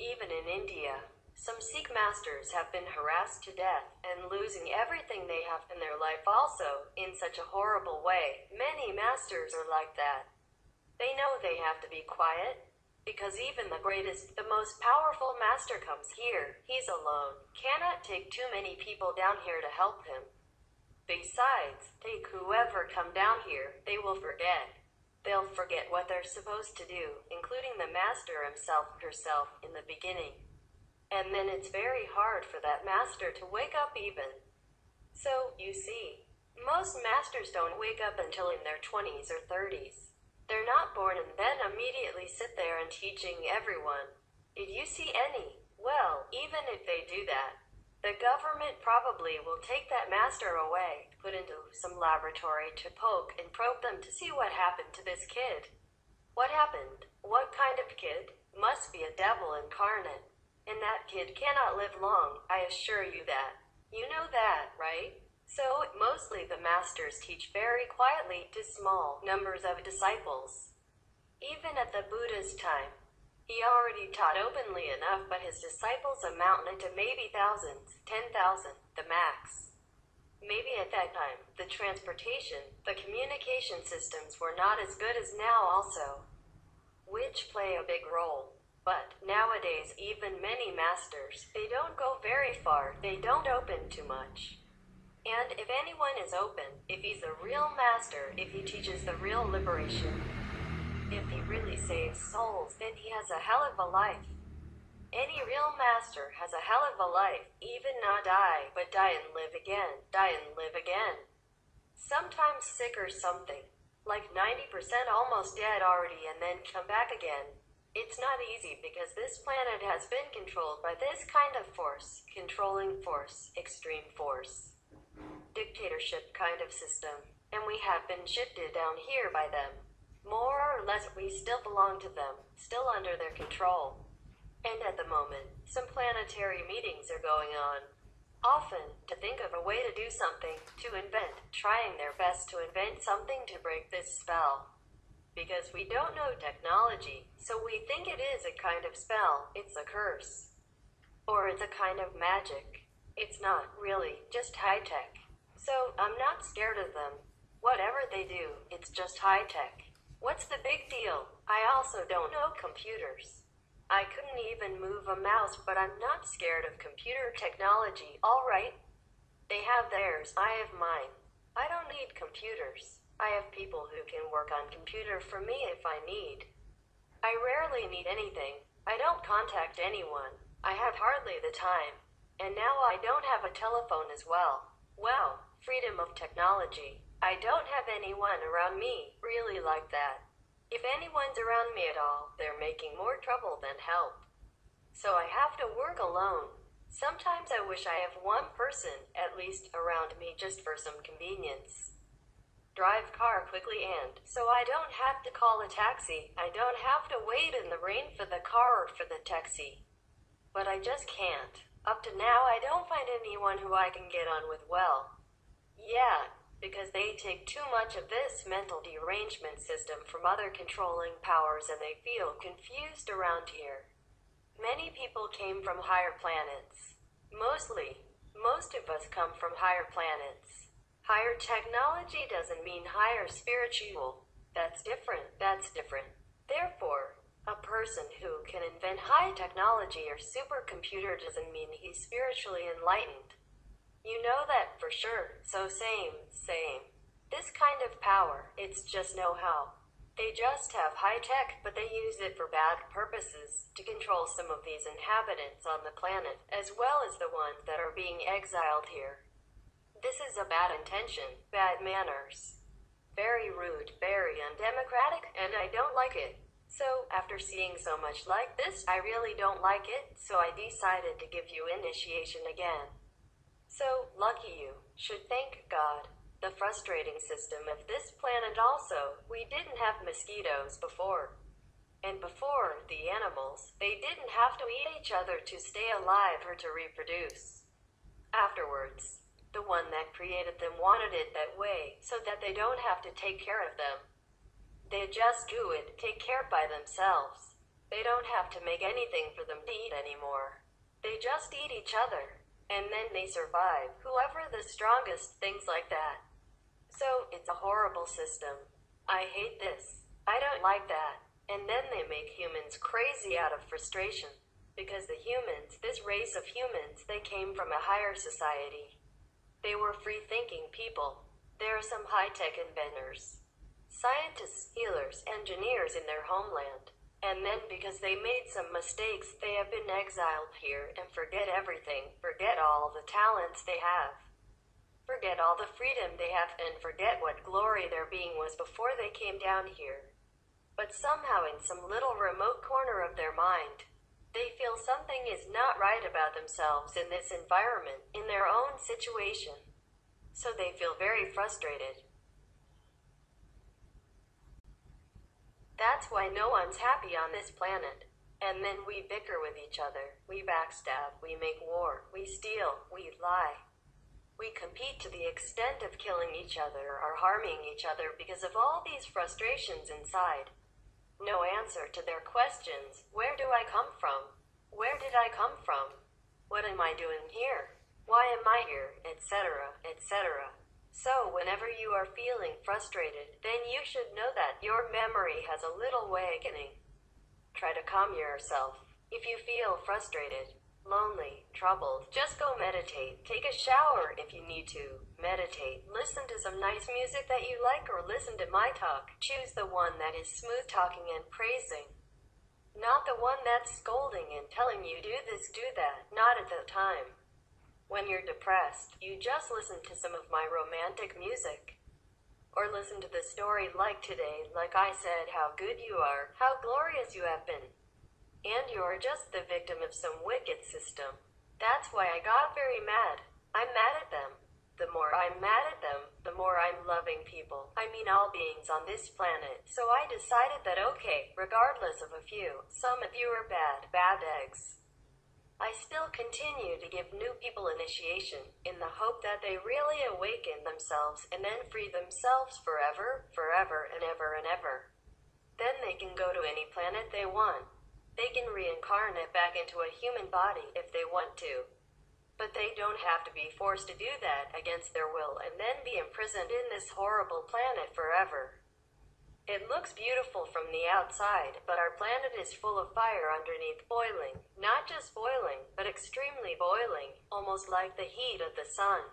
Even in India, some Sikh masters have been harassed to death and losing everything they have in their life also, in such a horrible way. Many masters are like that. They know they have to be quiet, because even the greatest, the most powerful master comes here. He's alone, cannot take too many people down here to help him. Besides, take whoever come down here, they will forget. They'll forget what they're supposed to do, including the master himself, herself, in the beginning. And then it's very hard for that master to wake up even. So, you see, most masters don't wake up until in their 20s or 30s. They're not born and then immediately sit there and teaching everyone. Did you see any? Well, even if they do that, the government probably will take that master away, put into some laboratory to poke and probe them to see what happened to this kid. What happened? What kind of kid? Must be a devil incarnate. And that kid cannot live long, I assure you that. You know that, right? So, mostly the masters teach very quietly to small numbers of disciples. Even at the Buddha's time, he already taught openly enough, but his disciples amounted to maybe thousands, 10,000, the max. Maybe at that time, the transportation, the communication systems were not as good as now also, which play a big role. But nowadays, even many masters, they don't go very far, they don't open too much. And if anyone is open, if he's a real master, if he teaches the real liberation, if he really saves souls, then he has a hell of a life. Any real master has a hell of a life, even not die, but die and live again, die and live again. Sometimes sick or something, like 90% almost dead already and then come back again. It's not easy because this planet has been controlled by this kind of force, controlling force, extreme force, dictatorship kind of system, and we have been shifted down here by them. More or less we still belong to them, still under their control. And at the moment, some planetary meetings are going on. Often, to think of a way to do something, to invent, trying their best to invent something to break this spell. Because we don't know technology, so we think it is a kind of spell, it's a curse. Or it's a kind of magic. It's not, really, just high-tech. So, I'm not scared of them. Whatever they do, it's just high-tech. What's the big deal? I also don't know computers. I couldn't even move a mouse, but I'm not scared of computer technology, alright? They have theirs, I have mine. I don't need computers. I have people who can work on computer for me if I need. I rarely need anything. I don't contact anyone. I have hardly the time. And now I don't have a telephone as well. Well, freedom of technology. I don't have anyone around me really like that. If anyone's around me at all, they're making more trouble than help. So I have to work alone. Sometimes I wish I have one person, at least, around me just for some convenience. Drive car quickly and so I don't have to call a taxi. I don't have to wait in the rain for the car or for the taxi. But I just can't. Up to now I don't find anyone who I can get on with well. Yeah, because they take too much of this mental derangement system from other controlling powers and they feel confused around here. Many people came from higher planets. Mostly. Most of us come from higher planets. Higher technology doesn't mean higher spiritual. That's different. Therefore, a person who can invent high technology or supercomputer doesn't mean he's spiritually enlightened. You know that for sure. So same. This kind of power, it's just know-how. They just have high tech, but they use it for bad purposes to control some of these inhabitants on the planet, as well as the ones that are being exiled here. This is a bad intention, bad manners. Very rude, very undemocratic, and I don't like it. So, after seeing so much like this, I really don't like it, so I decided to give you initiation again. So, lucky you, should thank God. The frustrating system of this planet also, we didn't have mosquitoes before. And before, the animals, they didn't have to eat each other to stay alive or to reproduce. Afterwards, the one that created them wanted it that way, so that they don't have to take care of them. They just do it, take care by themselves. They don't have to make anything for them to eat anymore. They just eat each other, and then they survive, whoever the strongest, things like that. So, it's a horrible system. I hate this. I don't like that. And then they make humans crazy out of frustration. Because the humans, this race of humans, they came from a higher society. They were free-thinking people. There are some high-tech inventors, scientists, healers, engineers in their homeland. And then because they made some mistakes, they have been exiled here and forget everything, forget all the talents they have. Forget all the freedom they have and forget what glory their being was before they came down here. But somehow in some little remote corner of their mind, they feel something is not right about themselves in this environment, in their own situation. So they feel very frustrated. That's why no one's happy on this planet. And then we bicker with each other, we backstab, we make war, we steal, we lie. We compete to the extent of killing each other or harming each other because of all these frustrations inside. No answer to their questions. Where do I come from? Where did I come from? What am I doing here? Why am I here? Etc., etc. So whenever you are feeling frustrated, then you should know that your memory has a little awakening. Try to calm yourself. If you feel frustrated, lonely, troubled, just go meditate. Take a shower if you need to. Meditate. Listen to some nice music that you like or listen to my talk. Choose the one that is smooth talking and praising. Not the one that's scolding and telling you do this, do that. Not at the time. When you're depressed, you just listen to some of my romantic music. Or listen to the story like today, like I said, how good you are, how glorious you have been. And you're just the victim of some wicked system. That's why I got very mad. I'm mad at them. The more I'm mad at them, the more I'm loving people. I mean all beings on this planet. So I decided that okay, regardless of a few, some of you are bad eggs. I still continue to give new people initiation in the hope that they really awaken themselves and then free themselves forever, forever and ever and ever. Then they can go to any planet they want. They can reincarnate back into a human body if they want to. But they don't have to be forced to do that against their will and then be imprisoned in this horrible planet forever. It looks beautiful from the outside, but our planet is full of fire underneath, boiling. Not just boiling, but extremely boiling, almost like the heat of the sun.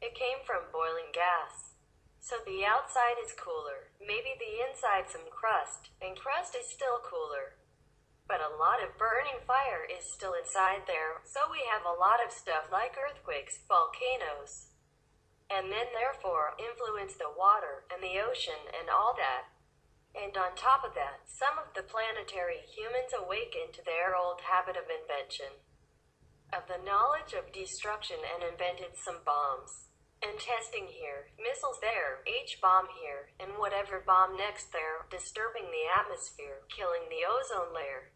It came from boiling gas. So the outside is cooler, maybe the inside some crust, and crust is still cooler. But a lot of burning fire is still inside there, so we have a lot of stuff like earthquakes, volcanoes. And then therefore influence the water and the ocean and all that. And on top of that, some of the planetary humans awakened to their old habit of invention, of the knowledge of destruction, and invented some bombs. And testing here, missiles there, H-bomb here, and whatever bomb next there, disturbing the atmosphere, killing the ozone layer.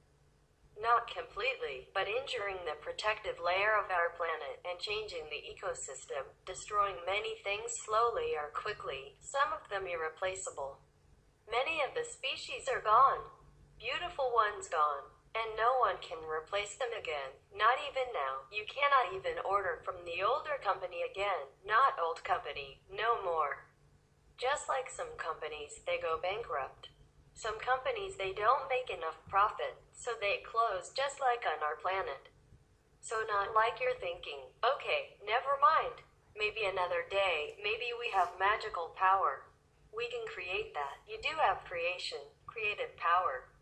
Not completely, but injuring the protective layer of our planet and changing the ecosystem, destroying many things slowly or quickly, some of them irreplaceable. Many of the species are gone, beautiful ones gone, and no one can replace them again, not even now. You cannot even order from the older company again, not old company, no more. Just like some companies, they go bankrupt. Some companies, they don't make enough profit, so they close just like on our planet. So not like you're thinking, okay, never mind. Maybe another day, maybe we have magical power. We can create that. You do have creation, creative power.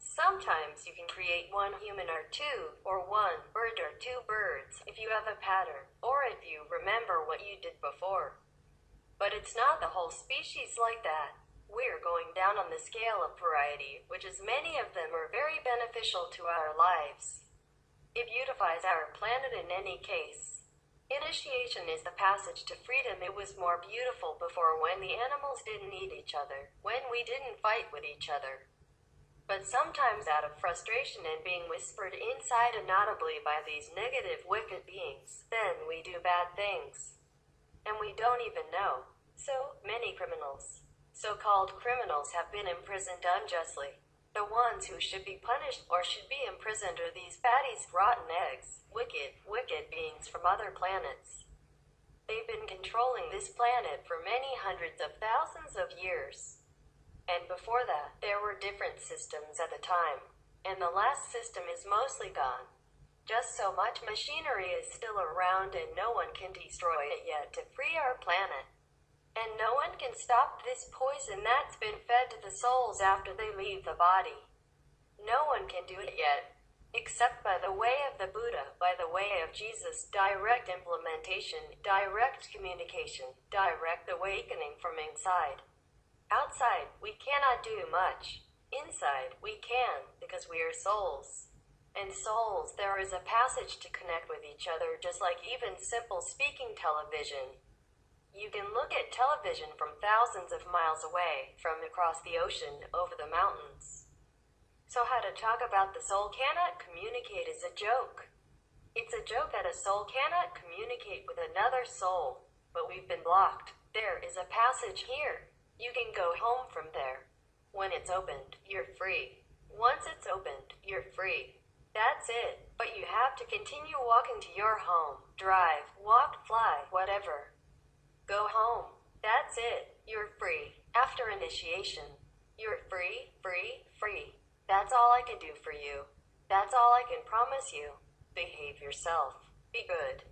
Sometimes you can create one human or two, or one bird or two birds, if you have a pattern, or if you remember what you did before. But it's not the whole species like that. We're going down on the scale of variety, which is many of them are very beneficial to our lives. It beautifies our planet in any case. Initiation is the passage to freedom. It was more beautiful before, when the animals didn't eat each other, when we didn't fight with each other. But sometimes out of frustration and being whispered inside inaudibly by these negative, wicked beings, then we do bad things. And we don't even know. So many criminals, so-called criminals, have been imprisoned unjustly. The ones who should be punished or should be imprisoned are these fatties, rotten eggs, wicked beings from other planets. They've been controlling this planet for many hundreds of thousands of years. And before that, there were different systems at the time, and the last system is mostly gone. Just so much machinery is still around and no one can destroy it yet to free our planet. And no one can stop this poison that's been fed to the souls after they leave the body. No one can do it yet. Except by the way of the Buddha, by the way of Jesus, direct implementation, direct communication, direct awakening from inside. Outside, we cannot do much. Inside, we can, because we are souls. And souls, there is a passage to connect with each other, just like even simple speaking television. You can look at television from thousands of miles away, from across the ocean, over the mountains. So how to talk about the soul cannot communicate is a joke. It's a joke that a soul cannot communicate with another soul, but we've been blocked. There is a passage here. You can go home from there. When it's opened, you're free. Once it's opened, you're free. That's it. But you have to continue walking to your home. Drive, walk, fly, whatever. Go home. That's it. You're free. After initiation, you're free, free, free. That's all I can do for you. That's all I can promise you. Behave yourself. Be good.